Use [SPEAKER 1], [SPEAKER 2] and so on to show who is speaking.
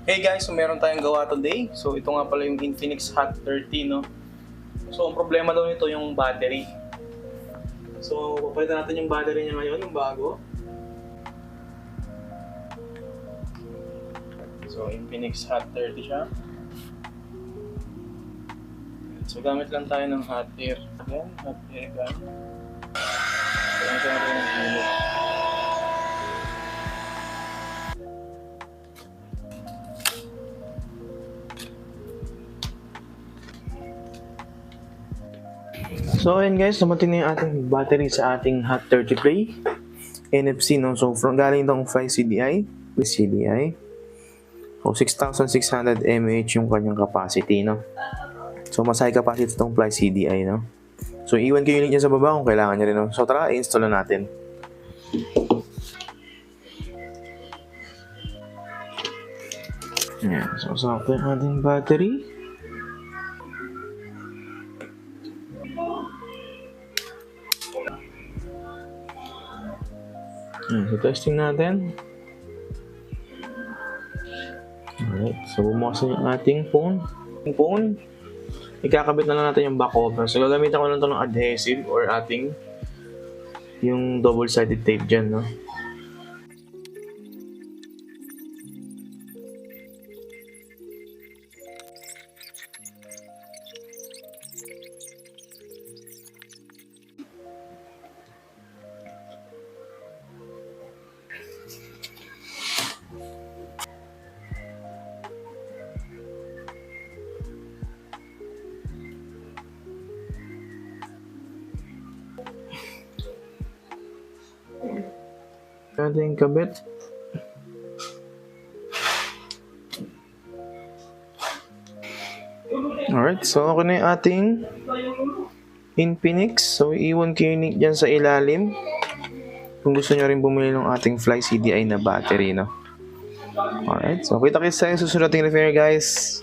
[SPEAKER 1] Hey guys, so meron tayong gawa today. So ito nga pala yung Infinix Hot 30, no? So ang problema daw nito yung battery. So papalitan natin yung battery niya ngayon, yung bago. So Infinix Hot 30 siya. So gamit lang tayo ng hot air. Yan, hot air gun. So lang siya natin yung unit. So ayan guys, dumating na yung ating battery sa ating Hot 30 Play NFC, no? So from galing itong Fly CDI with CDI. So 6,600 mAh yung kanyang capacity, no? So mas high capacity itong Fly CDI, no? So iwan ko yung link niya sa baba kung kailangan niya rin, no? So tara, i-install na natin. Ayan, so sakto yung ating battery. So testing natin. Alright, so bumukasan yung ating phone. Ikakabit na lang natin yung back cover. So gagamitan ko lang ito ng adhesive or ating yung double-sided tape dyan, no? Ating kabit. Alright, so ako na yung ating Infinix. So iwan ko yung link dyan sa ilalim kung gusto nyo rin bumili ng ating Fly CDI na battery, no? Alright, so kita-kits tayo susunod nating repair, guys.